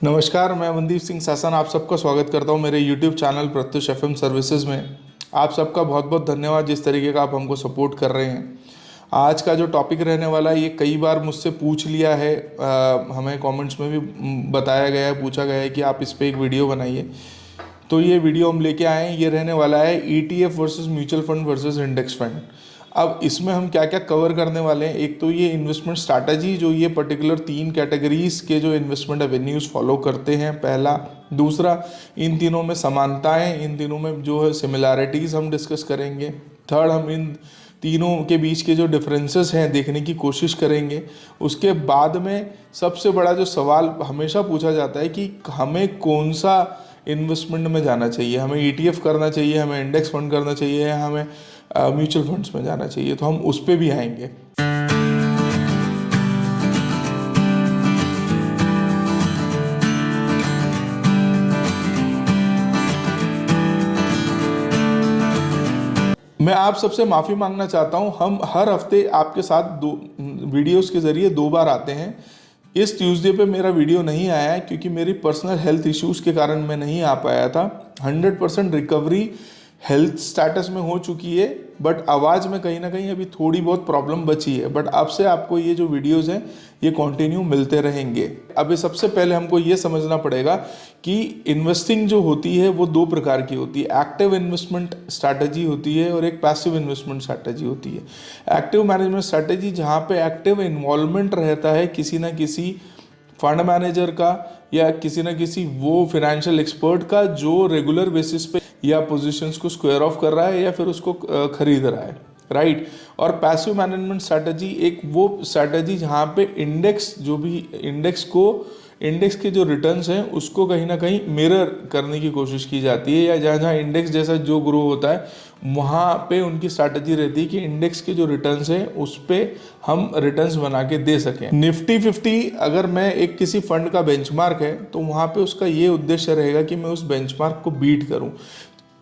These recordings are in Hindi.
नमस्कार, मैं मनदीप सिंह सासन आप सबका स्वागत करता हूं मेरे YouTube channel Pratyush FM services में। आप सबका बहुत बहुत धन्यवाद जिस तरीके का आप हमको सपोर्ट कर रहे हैं। आज का जो टॉपिक रहने वाला है ये कई बार मुझसे पूछ लिया है, हमें कमेंट्स में भी बताया गया है, पूछा गया है कि आप इस पे एक वीडियो बनाइए। तो ये वीडियो हम लेके आए हैं, ये रहने वाला है ETF versus mutual fund versus index fund. अब इसमें हम क्या क्या कवर करने वाले हैं, एक तो ये इन्वेस्टमेंट स्ट्रैटेजी जो ये पर्टिकुलर 3 कैटेगरीज के जो इन्वेस्टमेंट एवेन्यूज फॉलो करते हैं, पहला। दूसरा, इन तीनों में समानताएं, इन तीनों में जो है सिमिलैरिटीज़ हम डिस्कस करेंगे। थर्ड, हम इन तीनों के बीच के जो डिफरेंसेस हैं देखने की कोशिश करेंगे। उसके बाद में सबसे बड़ा जो सवाल हमेशा पूछा जाता है कि हमें कौन सा इन्वेस्टमेंट में जाना चाहिए, हमें ETF करना चाहिए, हमें इंडेक्स फंड करना चाहिए, या हमें म्यूचुअल फंड्स में जाना चाहिए। तो हम उस पर भी आएंगे। मैं आप सबसे माफ़ी मांगना चाहता हूं, हम हर हफ्ते आपके साथ दो वीडियोस के ज़रिए 2 बार आते हैं। इस ट्यूसडे पे मेरा वीडियो नहीं आया है क्योंकि मेरी पर्सनल हेल्थ इश्यूज़ के कारण मैं नहीं आ पाया था। 100% रिकवरी हेल्थ स्टेटस में हो चुकी है, बट आवाज़ में कहीं ना कहीं अभी थोड़ी बहुत प्रॉब्लम बची है। बट अब से आपको ये जो वीडियोज़ हैं ये कंटिन्यू मिलते रहेंगे। अभी सबसे पहले हमको ये समझना पड़ेगा कि इन्वेस्टिंग जो होती है वो 2 प्रकार की होती है। एक्टिव इन्वेस्टमेंट स्ट्रैटेजी होती है और एक पैसिव इन्वेस्टमेंट स्ट्रैटेजी होती है। एक्टिव मैनेजमेंट स्ट्रैटेजी जहाँ पे एक्टिव इन्वॉल्वमेंट रहता है किसी ना किसी फंड मैनेजर का या किसी ना किसी वो फाइनेंशियल एक्सपर्ट का जो रेगुलर बेसिस पे या पोजीशंस को स्क्वायर ऑफ कर रहा है या फिर उसको खरीद रहा है, राइट। और पैसिव मैनेजमेंट स्ट्रैटेजी एक वो स्ट्रैटेजी जहाँ पे इंडेक्स के जो रिटर्न्स हैं उसको कहीं ना कहीं मिरर करने की कोशिश की जाती है, या जहाँ जहाँ इंडेक्स जैसा जो ग्रो होता है वहाँ पे उनकी स्ट्रैटेजी रहती है कि इंडेक्स के जो रिटर्न्स हैं उस पर हम रिटर्न्स बना के दे सकें। निफ्टी 50 अगर मैं एक किसी फंड का बेंचमार्क है तो वहाँ पे उसका ये उद्देश्य रहेगा कि मैं उस बेंचमार्क को बीट करूँ,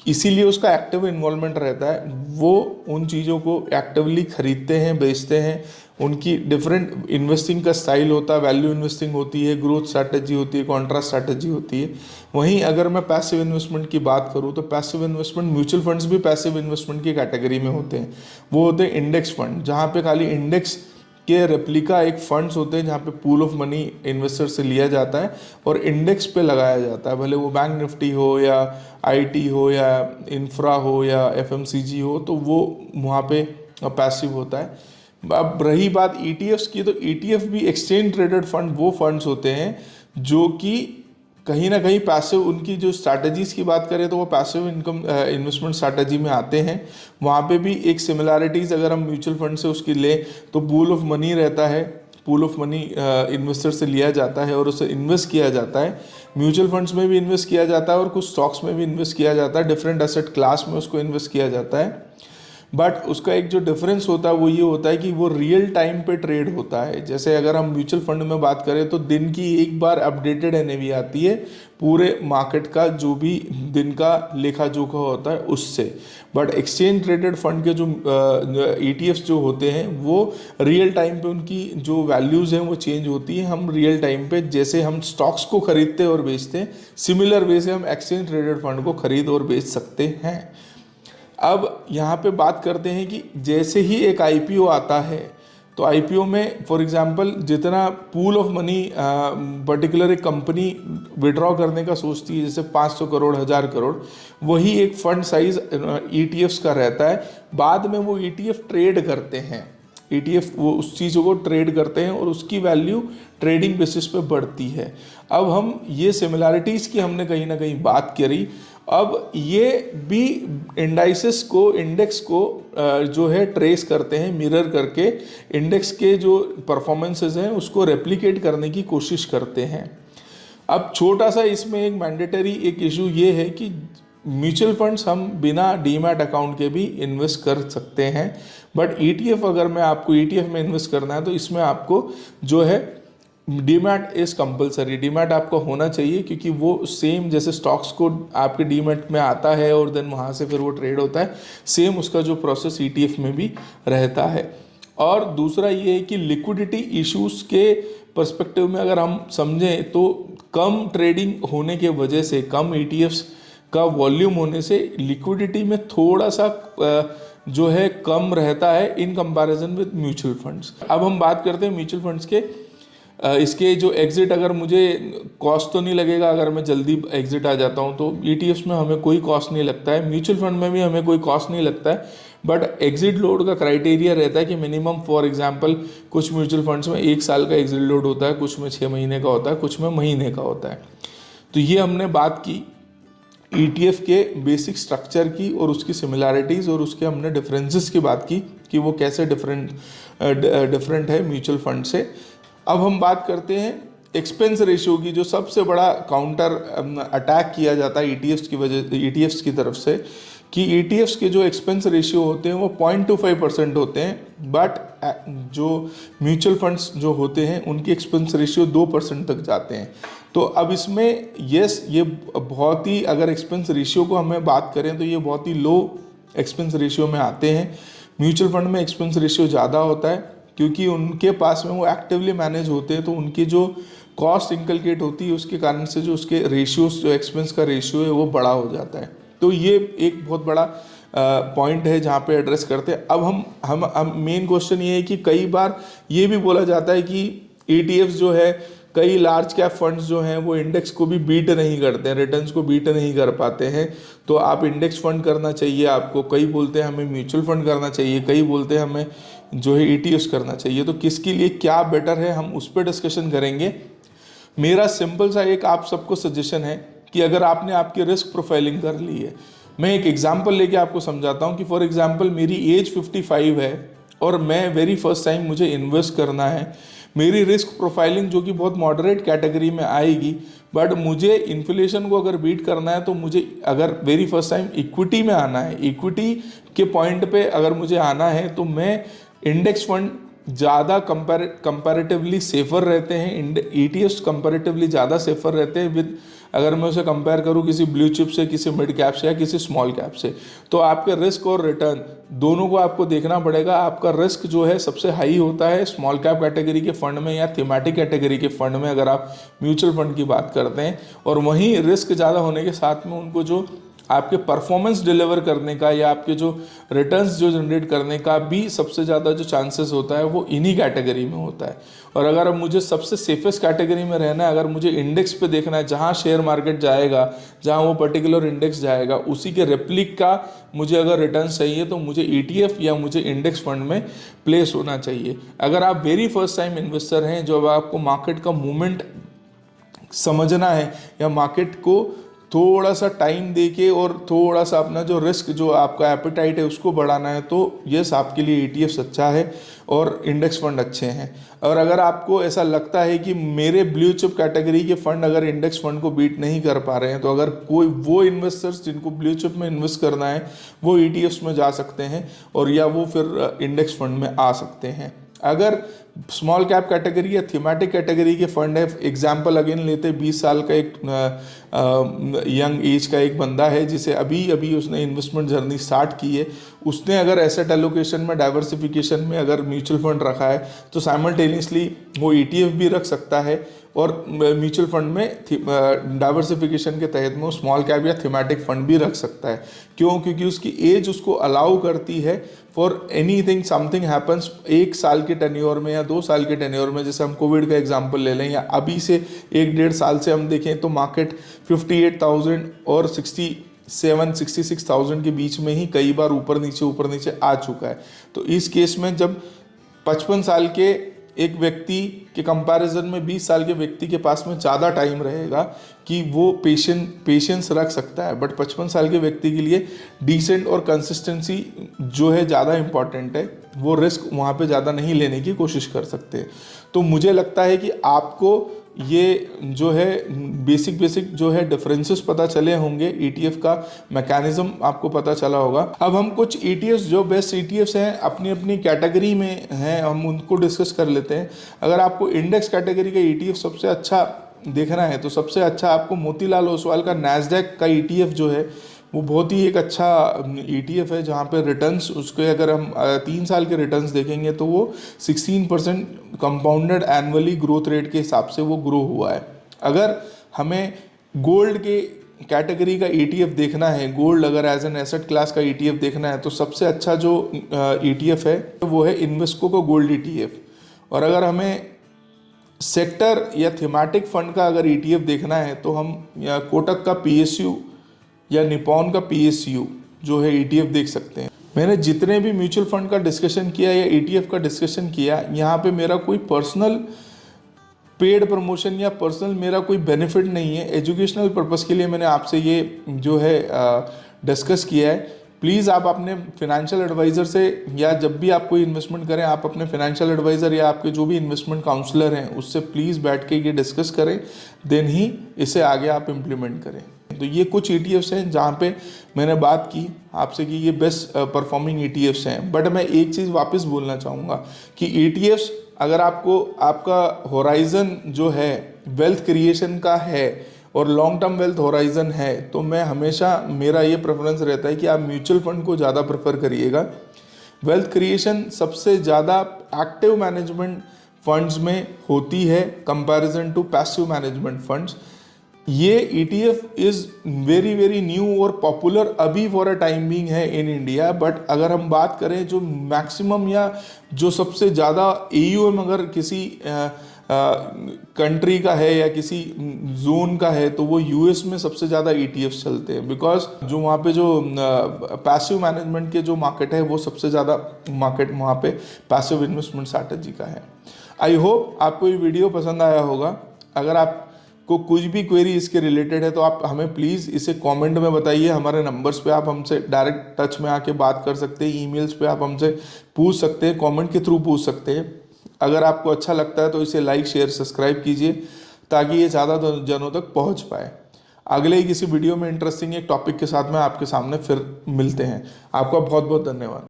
इसीलिए उसका एक्टिव इन्वॉल्वमेंट रहता है। वो उन चीज़ों को एक्टिवली खरीदते हैं, बेचते हैं। उनकी डिफरेंट इन्वेस्टिंग का स्टाइल होता है, वैल्यू इन्वेस्टिंग होती है, ग्रोथ स्ट्रैटेजी होती है, कॉन्ट्रा स्ट्रैटेजी होती है। वहीं अगर मैं पैसिव इन्वेस्टमेंट की बात करूँ तो पैसिव इन्वेस्टमेंट, म्यूचुअल फंड्स भी पैसिव इन्वेस्टमेंट की कैटेगरी में होते हैं। वो होते हैं इंडेक्स फंड, जहाँ पे खाली इंडेक्स के रेप्लिका एक फंड्स होते हैं जहाँ पे पूल ऑफ मनी इन्वेस्टर से लिया जाता है और इंडेक्स पे लगाया जाता है, भले वो बैंक निफ्टी हो या IT हो या इंफ्रा हो या FMCG हो, तो वो वहाँ पे पैसिव होता है। अब रही बात ETFs की, तो ETF भी एक्सचेंज ट्रेडेड फंड वो फंड्स होते हैं जो कि कहीं ना कहीं पैसिव, उनकी जो स्ट्रैटेजीज की बात करें तो वो पैसिव इनकम इन्वेस्टमेंट स्ट्रैटेजी में आते हैं। वहाँ पे भी एक सिमिलैरिटीज़ अगर हम म्यूचुअल फंड से उसकी ले तो पूल ऑफ मनी रहता है, पूल ऑफ मनी इन्वेस्टर से लिया जाता है और उसे इन्वेस्ट किया जाता है। म्यूचुअल फंड्स में भी इन्वेस्ट किया जाता है और कुछ स्टॉक्स में भी इन्वेस्ट किया जाता है, डिफरेंट एसेट क्लास में उसको इन्वेस्ट किया जाता है। बट उसका एक जो डिफरेंस होता है वो ये होता है कि वो रियल टाइम पे ट्रेड होता है। जैसे अगर हम म्यूचुअल फंड में बात करें तो दिन की एक बार अपडेटेड NAV आती है पूरे मार्केट का, जो भी दिन का लेखा जोखा होता है उससे। बट एक्सचेंज ट्रेडेड फंड के जो ETFs जो होते हैं वो रियल टाइम पे उनकी जो वैल्यूज़ हैं वो चेंज होती है। हम रियल टाइम पे जैसे हम स्टॉक्स को खरीदते और बेचते हैं, सिमिलर वे से हम एक्सचेंज ट्रेडेड फंड को खरीद और बेच सकते हैं। अब यहाँ पे बात करते हैं कि जैसे ही एक IPO आता है तो IPO में फॉर एग्जांपल जितना पूल ऑफ मनी पर्टिकुलर एक कंपनी विड्रॉ करने का सोचती है, जैसे 500 करोड़ 1000 करोड़, वही एक फंड साइज ETFs का रहता है। बाद में वो ETF ट्रेड करते हैं, ETF वो उस चीज़ों को ट्रेड करते हैं और उसकी वैल्यू ट्रेडिंग बेसिस पे बढ़ती है। अब हम ये सिमिलैरिटीज़ की हमने कहीं ना कहीं बात करी। अब ये भी इंडाइसेस को, इंडेक्स को जो है ट्रेस करते हैं, मिरर करके इंडेक्स के जो परफॉर्मेंसेस हैं उसको रेप्लिकेट करने की कोशिश करते हैं। अब छोटा सा इसमें एक मैंडेटरी एक इशू ये है कि म्यूचुअल फंड्स हम बिना डीमैट अकाउंट के भी इन्वेस्ट कर सकते हैं, बट ETF अगर मैं आपको ETF में इन्वेस्ट करना है तो इसमें आपको जो है डीमैट इज़ कंपलसरी, डीमैट आपका होना चाहिए, क्योंकि वो सेम जैसे स्टॉक्स को आपके डीमैट में आता है और देन वहाँ से फिर वो ट्रेड होता है, सेम उसका जो प्रोसेस ETF में भी रहता है। और दूसरा ये है कि लिक्विडिटी इश्यूज के पर्सपेक्टिव में अगर हम समझें तो कम ट्रेडिंग होने के वजह से, कम ETFs का वॉल्यूम होने से लिक्विडिटी में थोड़ा सा जो है कम रहता है in comparison with mutual funds. अब हम बात करते हैं म्यूचुअल फंड्स के। इसके जो एग्ज़िट, अगर मुझे कॉस्ट तो नहीं लगेगा अगर मैं जल्दी एग्ज़िट आ जाता हूँ तो ETFs में हमें कोई कॉस्ट नहीं लगता है, म्यूचुअल फंड में भी हमें कोई कॉस्ट नहीं लगता है। बट एग्ज़िट लोड का क्राइटेरिया रहता है कि मिनिमम, फॉर एग्जांपल कुछ म्यूचुअल फंड्स में 1 साल का एग्ज़िट लोड होता है, कुछ में 6 महीने का होता है, कुछ में महीने का होता है। तो ये हमने बात की ETF के बेसिक स्ट्रक्चर की और उसकी सिमिलैरिटीज़ और उसके हमने डिफरेंसेस की बात की कि वो कैसे डिफरेंट है म्यूचुअल फंड से। अब हम बात करते हैं एक्सपेंस रेशियो की, जो सबसे बड़ा काउंटर अटैक किया जाता है ETFs की तरफ से, कि ETFs के जो एक्सपेंस रेशियो होते हैं वो 0.25% होते हैं, बट जो म्यूचुअल फंड्स जो होते हैं उनकी एक्सपेंस रेशियो 2% तक जाते हैं। तो अब इसमें ये बहुत ही, अगर एक्सपेंस रेशियो को हमें बात करें तो ये बहुत ही लो एक्सपेंस रेशियो में आते हैं। म्यूचुअल फंड में एक्सपेंस रेशियो ज़्यादा होता है क्योंकि उनके पास में वो एक्टिवली मैनेज होते हैं, तो उनकी जो कॉस्ट इनकलकेट होती है उसके कारण से जो उसके रेशियोज, जो एक्सपेंस का रेशियो है वो बड़ा हो जाता है। तो ये एक बहुत बड़ा पॉइंट है जहाँ पे एड्रेस करते हैं। अब हम मेन क्वेश्चन ये है कि कई बार ये भी बोला जाता है कि ETFs जो है, कई लार्ज कैप फंड्स जो हैं वो इंडेक्स को भी बीट नहीं करते हैं, रिटर्न्स को बीट नहीं कर पाते हैं, तो आप इंडेक्स फंड करना चाहिए आपको। कई बोलते हैं हमें म्यूचुअल फंड करना चाहिए, कई बोलते हैं हमें जो है ETFs करना चाहिए। तो किसके लिए क्या बेटर है, हम उस पर डिस्कशन करेंगे। मेरा सिंपल सा एक आप सबको सजेशन है कि अगर आपने आपकी रिस्क प्रोफाइलिंग कर ली है, मैं एक एग्जांपल लेके आपको समझाता हूँ कि फॉर एग्जांपल मेरी एज 55 है और मैं वेरी फर्स्ट टाइम मुझे इन्वेस्ट करना है। मेरी रिस्क प्रोफाइलिंग जो कि बहुत मॉडरेट कैटेगरी में आएगी, बट मुझे इन्फ्लेशन को अगर बीट करना है तो मुझे अगर वेरी फर्स्ट टाइम इक्विटी में आना है, इक्विटी के पॉइंट पे अगर मुझे आना है तो मैं इंडेक्स फंड ज़्यादा कंपैरेटिवली सेफर रहते हैं, ETFs कंपैरेटिवली ज़्यादा सेफर रहते हैं विद, अगर मैं उसे कंपेयर करूँ किसी ब्लू चिप से, किसी मिड कैप से या किसी स्मॉल कैप से। तो आपके रिस्क और रिटर्न दोनों को आपको देखना पड़ेगा। आपका रिस्क जो है सबसे हाई होता है स्मॉल कैप कैटेगरी के फंड में या थीमेटिक कैटेगरी के फंड में, अगर आप म्यूचुअल फंड की बात करते हैं, और वहीं रिस्क ज़्यादा होने के साथ में उनको जो आपके परफॉर्मेंस डिलीवर करने का या आपके जो रिटर्न्स जो जनरेट करने का भी सबसे ज़्यादा जो चांसेस होता है वो इन्हीं कैटेगरी में होता है। और अगर अब मुझे सबसे सेफेस्ट कैटेगरी में रहना है, अगर मुझे इंडेक्स पे देखना है, जहाँ शेयर मार्केट जाएगा, जहाँ वो पर्टिकुलर इंडेक्स जाएगा, उसी के रेप्लिक का मुझे अगर रिटर्न चाहिए तो मुझे ETF या मुझे इंडेक्स फंड में प्लेस होना चाहिए। अगर आप वेरी फर्स्ट टाइम इन्वेस्टर हैं, जो अब आपको मार्केट का मूवमेंट समझना है या मार्केट को थोड़ा सा टाइम देके और थोड़ा सा अपना जो रिस्क, जो आपका एपेटाइट है उसको बढ़ाना है, तो यस आपके लिए ETFs अच्छा है और इंडेक्स फंड अच्छे हैं। और अगर आपको ऐसा लगता है कि मेरे ब्लू चिप कैटेगरी के फंड अगर इंडेक्स फंड को बीट नहीं कर पा रहे हैं, तो अगर कोई वो इन्वेस्टर्स जिनको ब्लू चिप में इन्वेस्ट करना है वो ETFs में जा सकते हैं और या वो फिर इंडेक्स फंड में आ सकते हैं। अगर स्मॉल कैप कैटेगरी या थीमेटिक कैटेगरी के फंड है, एग्जाम्पल अगेन लेते 20 साल का एक यंग एज का एक बंदा है जिसे अभी उसने इन्वेस्टमेंट जर्नी स्टार्ट की है, उसने अगर एसेट एलोकेशन में, डाइवर्सिफिकेशन में अगर म्यूचुअल फंड रखा है तो साइमल्टेनियसली वो ETF भी रख सकता है और म्यूचुअल फंड में डाइवर्सिफिकेशन के तहत में वो स्मॉल कैप या थीमेटिक फंड भी रख सकता है। क्यों? क्योंकि उसकी एज उसको अलाउ करती है फॉर एनीथिंग, समथिंग हैपन्स 1 साल के टेन्योर में या 2 साल के टेन्योर में, जैसे हम कोविड का एग्जांपल ले लें, या अभी से 1-1.5 साल से हम देखें तो मार्केट 58,000 और 66,000 के बीच में ही कई बार ऊपर नीचे आ चुका है। तो इस केस में जब 55 साल के एक व्यक्ति के कंपैरिजन में 20 साल के व्यक्ति के पास में ज़्यादा टाइम रहेगा कि वो पेशेंस रख सकता है, बट 55 साल के व्यक्ति के लिए डिसेंट और कंसिस्टेंसी जो है ज़्यादा इम्पॉर्टेंट है, वो रिस्क वहाँ पे ज़्यादा नहीं लेने की कोशिश कर सकते। तो मुझे लगता है कि आपको ये जो है बेसिक जो है डिफरेंसेस पता चले होंगे, ETF का मैकेनिज्म आपको पता चला होगा। अब हम कुछ ETFs जो बेस्ट ETFs हैं अपनी अपनी कैटेगरी में हैं, हम उनको डिस्कस कर लेते हैं। अगर आपको इंडेक्स कैटेगरी का ETF सबसे अच्छा देखना है तो सबसे अच्छा आपको मोतीलाल ओसवाल का नैस्डैक का ETF जो है वो बहुत ही एक अच्छा ETF है जहाँ पे रिटर्न्स उसके अगर हम 3 साल के रिटर्न्स देखेंगे तो वो 16% कंपाउंडेड एनुअली ग्रोथ रेट के हिसाब से वो ग्रो हुआ है। अगर हमें गोल्ड के कैटेगरी का ETF देखना है, गोल्ड अगर एज एन एसेट क्लास का ETF देखना है, तो सबसे अच्छा जो ETF है वो है इन्वेस्को का गोल्ड ETF। और अगर हमें सेक्टर या थीमेटिक फंड का अगर ETF देखना है तो हम या कोटक का PSU या निपॉन का PSU जो है ETF देख सकते हैं। मैंने जितने भी म्यूचुअल फंड का डिस्कशन किया या ETF का डिस्कशन किया, यहाँ पे मेरा कोई पर्सनल पेड प्रमोशन या पर्सनल मेरा कोई बेनिफिट नहीं है, एजुकेशनल पर्पस के लिए मैंने आपसे ये जो है डिस्कस किया है। प्लीज़ आप अपने फिनेंशियल एडवाइज़र से या जब भी आप कोई इन्वेस्टमेंट करें, आप अपने फिनेंशियल एडवाइज़र या आपके जो भी इन्वेस्टमेंट काउंसलर हैं उससे प्लीज़ बैठ के ये डिस्कस करें, देन ही इसे आगे आप इम्प्लीमेंट करें। तो ये कुछ ETFs हैं जहाँ पे मैंने बात की आपसे कि ये बेस्ट परफॉर्मिंग ETFs हैं। बट मैं एक चीज़ वापस बोलना चाहूँगा कि ETFs अगर आपको आपका होराइजन जो है वेल्थ क्रिएशन का है और लॉन्ग टर्म वेल्थ होराइजन है, तो मैं हमेशा मेरा ये प्रेफरेंस रहता है कि आप म्यूचुअल फंड को ज़्यादा प्रेफर करिएगा। वेल्थ क्रिएशन सबसे ज़्यादा एक्टिव मैनेजमेंट फंड्स में होती है comparison to passive management funds. ये ETF is very very new और पॉपुलर अभी फॉर अ टाइम बीइंग है इन इंडिया। बट अगर हम बात करें जो मैक्सिमम या जो सबसे ज़्यादा AUM अगर किसी कंट्री का है या किसी जोन का है तो वो US में सबसे ज़्यादा ETFs चलते हैं, बिकॉज जो वहाँ पे जो पैसिव मैनेजमेंट के जो मार्केट है वो सबसे ज़्यादा मार्केट वहाँ पे पैसिव इन्वेस्टमेंट स्ट्रैटेजी का है। आई होप आपको ये वीडियो पसंद आया होगा। अगर आपको कुछ भी क्वेरी इसके रिलेटेड है तो आप हमें प्लीज़ इसे कमेंट में बताइए। हमारे नंबर्स पे आप हमसे डायरेक्ट टच में आके बात कर सकते हैं, ईमेल्स पे आप हमसे पूछ सकते हैं, कमेंट के थ्रू पूछ सकते हैं। अगर आपको अच्छा लगता है तो इसे लाइक शेयर सब्सक्राइब कीजिए ताकि ये ज़्यादा जनों तक पहुंच पाए। अगले ही किसी वीडियो में इंटरेस्टिंग एक टॉपिक के साथ में आपके सामने फिर मिलते हैं। आपका बहुत बहुत धन्यवाद।